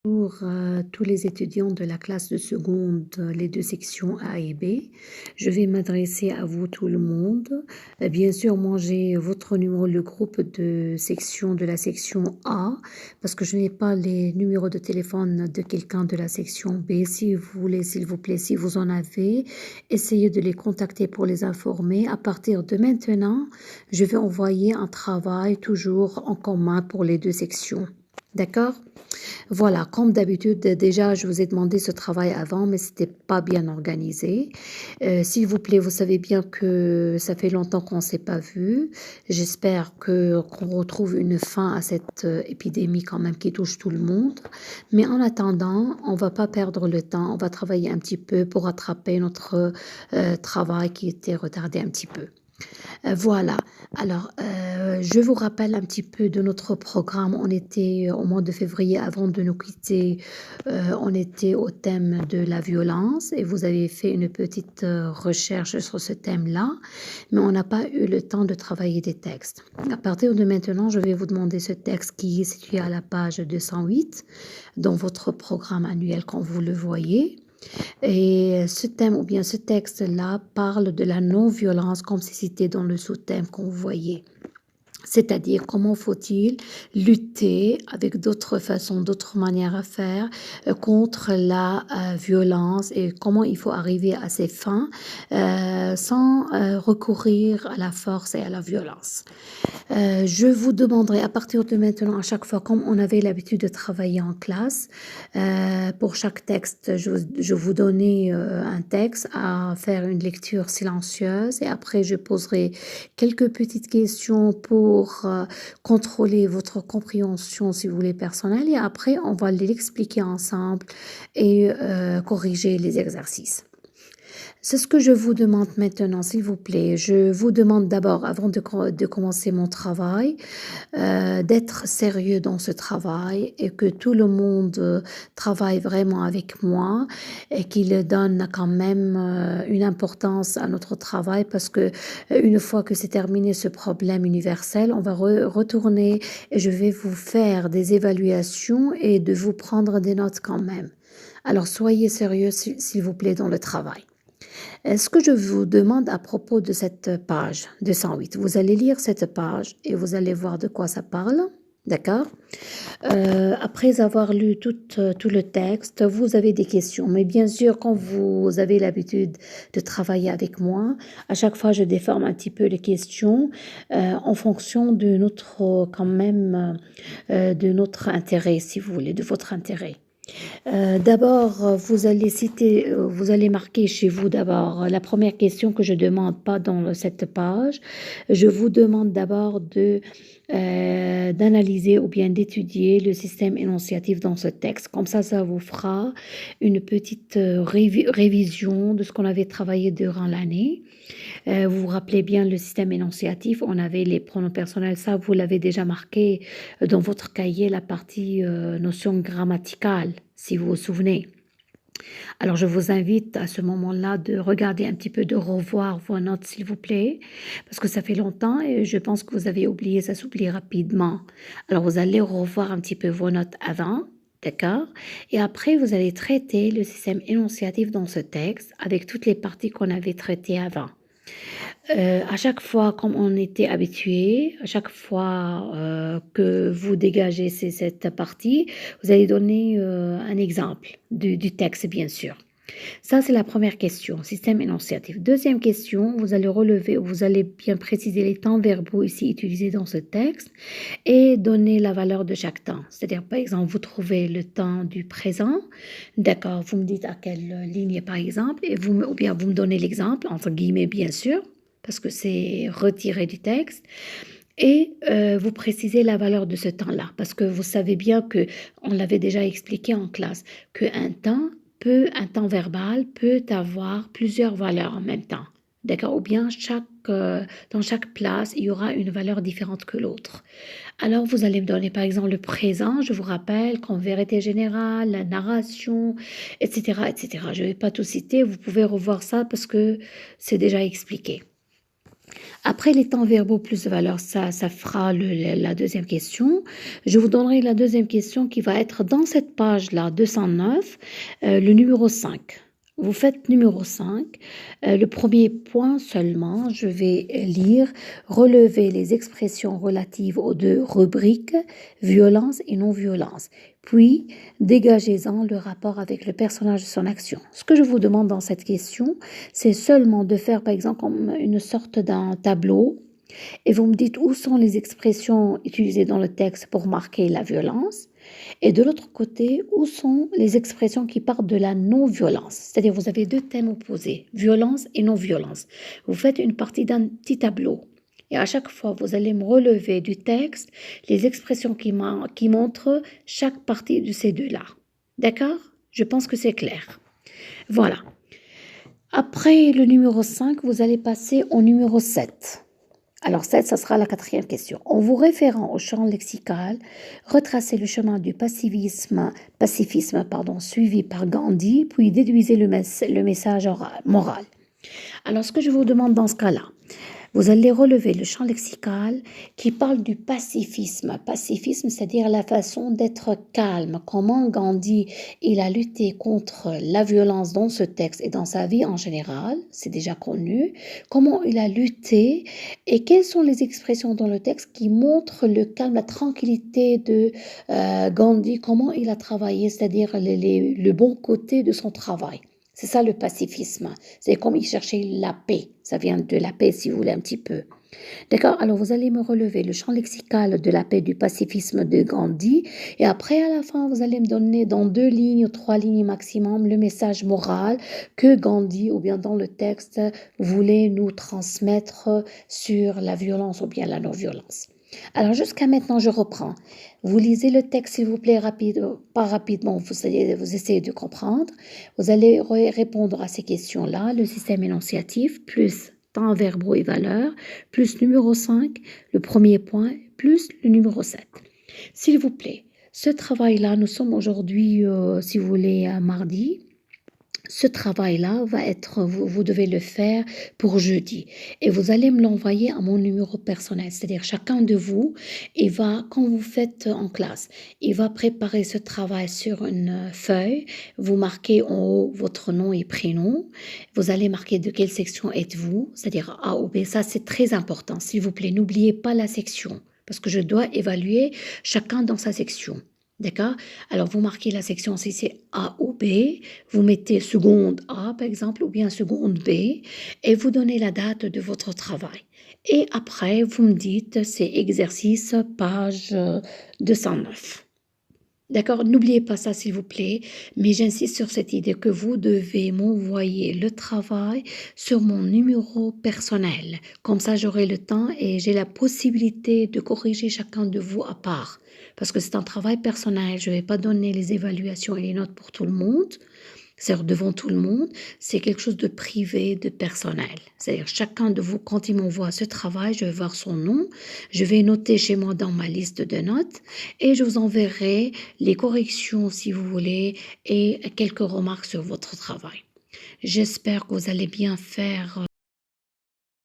Pour tous les étudiants de la classe de seconde, les deux sections A et B, je vais m'adresser à vous tout le monde. Bien sûr, moi j'ai votre numéro, le groupe de section de la section A, parce que je n'ai pas les numéros de téléphone de quelqu'un de la section B. Si vous voulez, s'il vous plaît, si vous en avez, essayez de les contacter pour les informer. À partir de maintenant, je vais envoyer un travail toujours en commun pour les deux sections. D'accord? Voilà, comme d'habitude, déjà, je vous ai demandé ce travail avant, mais c'était pas bien organisé. S'il vous plaît, vous savez bien que ça fait longtemps qu'on s'est pas vu. J'espère qu'on retrouve une fin à cette épidémie quand même qui touche tout le monde. Mais en attendant, on va pas perdre le temps. On va travailler un petit peu pour rattraper notre travail qui était retardé un petit peu. Voilà. Alors, je vous rappelle un petit peu de notre programme. On était au mois de février, avant de nous quitter, on était au thème de la violence et vous avez fait une petite recherche sur ce thème-là, mais on n'a pas eu le temps de travailler des textes. À partir de maintenant, je vais vous demander ce texte qui est situé à la page 208 dans votre programme annuel quand vous le voyez. Et ce thème ou bien ce texte-là parle de la non-violence comme c'est cité dans le sous-thème qu'on voyait. C'est-à-dire comment faut-il lutter avec d'autres façons, d'autres manières à faire contre la violence et comment il faut arriver à ces fins sans recourir à la force et à la violence. Je vous demanderai à partir de maintenant, à chaque fois, comme on avait l'habitude de travailler en classe, pour chaque texte, je vous donnais un texte à faire une lecture silencieuse et après je poserai quelques petites questions pour contrôler votre compréhension, si vous voulez, personnelle et après on va l'expliquer ensemble et corriger les exercices. C'est ce que je vous demande maintenant, s'il vous plaît. Je vous demande d'abord, avant de commencer mon travail, d'être sérieux dans ce travail et que tout le monde travaille vraiment avec moi et qu'il donne quand même une importance à notre travail parce que une fois que c'est terminé ce problème universel, on va retourner et je vais vous faire des évaluations et de vous prendre des notes quand même. Alors soyez sérieux, s'il vous plaît, dans le travail. Ce que je vous demande à propos de cette page 208, vous allez lire cette page et vous allez voir de quoi ça parle. D'accord? Après avoir lu tout le texte, vous avez des questions. Mais bien sûr, quand vous avez l'habitude de travailler avec moi, à chaque fois, je déforme un petit peu les questions en fonction de notre, quand même, de notre intérêt, si vous voulez, de votre intérêt. D'abord, vous allez citer, vous allez marquer chez vous d'abord la première question que je demande pas dans cette page. Je vous demande d'abord d'analyser ou bien d'étudier le système énonciatif dans ce texte. Comme ça vous fera une petite révision de ce qu'on avait travaillé durant l'année. Vous vous rappelez bien le système énonciatif, on avait les pronoms personnels, ça vous l'avez déjà marqué dans votre cahier, la partie notion grammaticale, si vous vous souvenez. Alors je vous invite à ce moment-là de regarder un petit peu, de revoir vos notes s'il vous plaît, parce que ça fait longtemps et je pense que vous avez oublié, ça s'oublie rapidement. Alors vous allez revoir un petit peu vos notes avant. D'accord? Et après, vous allez traiter le système énonciatif dans ce texte avec toutes les parties qu'on avait traitées avant. À chaque fois, comme on était habitué, à chaque fois que vous dégagez cette partie, vous allez donner un exemple du texte, bien sûr. Ça, c'est la première question, système énonciatif. Deuxième question, vous allez relever, vous allez bien préciser les temps verbaux ici utilisés dans ce texte et donner la valeur de chaque temps. C'est-à-dire, par exemple, vous trouvez le temps du présent, d'accord, vous me dites à quelle ligne, par exemple, et ou bien vous me donnez l'exemple, entre guillemets, bien sûr, parce que c'est retiré du texte. Et vous précisez la valeur de ce temps-là, parce que vous savez bien que, on l'avait déjà expliqué en classe, qu'un temps un temps verbal peut avoir plusieurs valeurs en même temps. D'accord? Ou bien dans chaque place, il y aura une valeur différente que l'autre. Alors, vous allez me donner par exemple le présent, je vous rappelle qu'en vérité générale, la narration, etc., etc. Je ne vais pas tout citer, vous pouvez revoir ça parce que c'est déjà expliqué. Après les temps verbaux plus valeur, ça fera la deuxième question. Je vous donnerai la deuxième question qui va être dans cette page-là, 209, le numéro 5. Vous faites numéro 5. Le premier point seulement, je vais lire, relever les expressions relatives aux deux rubriques, violence et non-violence. Puis, dégagez-en le rapport avec le personnage de son action. Ce que je vous demande dans cette question, c'est seulement de faire, par exemple, comme une sorte d'un tableau et vous me dites où sont les expressions utilisées dans le texte pour marquer la violence et de l'autre côté, où sont les expressions qui partent de la non-violence. C'est-à-dire, vous avez deux thèmes opposés, violence et non-violence. Vous faites une partie d'un petit tableau. Et à chaque fois, vous allez me relever du texte les expressions qui montrent chaque partie de ces deux-là. D'accord? Je pense que c'est clair. Voilà. Après le numéro 5, vous allez passer au numéro 7. Alors 7, ça sera la quatrième question. En vous référant au champ lexical, retracez le chemin du pacifisme suivi par Gandhi, puis déduisez le message moral. Alors ce que je vous demande dans ce cas-là, vous allez relever le champ lexical qui parle du pacifisme. Pacifisme, c'est-à-dire la façon d'être calme. Comment Gandhi, il a lutté contre la violence dans ce texte et dans sa vie en général, c'est déjà connu. Comment il a lutté et quelles sont les expressions dans le texte qui montrent le calme, la tranquillité de Gandhi, comment il a travaillé, c'est-à-dire le bon côté de son travail. C'est ça le pacifisme. C'est comme il cherchait la paix. Ça vient de la paix, si vous voulez, un petit peu. D'accord? Alors, vous allez me relever le champ lexical de la paix du pacifisme de Gandhi. Et après, à la fin, vous allez me donner dans 2 lignes ou 3 lignes maximum le message moral que Gandhi, ou bien dans le texte, voulait nous transmettre sur la violence ou bien la non-violence. Alors, jusqu'à maintenant, je reprends. Vous lisez le texte, s'il vous plaît, pas rapidement, vous essayez de comprendre. Vous allez répondre à ces questions-là, le système énonciatif, plus temps verbaux et valeurs, plus numéro 5, le premier point, plus le numéro 7. S'il vous plaît, ce travail-là, nous sommes aujourd'hui, si vous voulez, mardi. Ce travail-là va être, vous devez le faire pour jeudi et vous allez me l'envoyer à mon numéro personnel. C'est-à-dire chacun de vous, il va, quand vous faites en classe, il va préparer ce travail sur une feuille. Vous marquez en haut votre nom et prénom. Vous allez marquer de quelle section êtes-vous, c'est-à-dire A ou B. Ça, c'est très important. S'il vous plaît, n'oubliez pas la section parce que je dois évaluer chacun dans sa section. D'accord? Alors, vous marquez la section si c'est A ou B, vous mettez seconde A, par exemple, ou bien seconde B, et vous donnez la date de votre travail. Et après, vous me dites, c'est exercice, page 209. D'accord? N'oubliez pas ça, s'il vous plaît, mais j'insiste sur cette idée que vous devez m'envoyer le travail sur mon numéro personnel. Comme ça, j'aurai le temps et j'ai la possibilité de corriger chacun de vous à part. Parce que c'est un travail personnel, je ne vais pas donner les évaluations et les notes pour tout le monde. C'est-à-dire devant tout le monde, c'est quelque chose de privé, de personnel. C'est-à-dire chacun de vous, quand il m'envoie ce travail, je vais voir son nom, je vais noter chez moi dans ma liste de notes et je vous enverrai les corrections si vous voulez et quelques remarques sur votre travail. J'espère que vous allez bien faire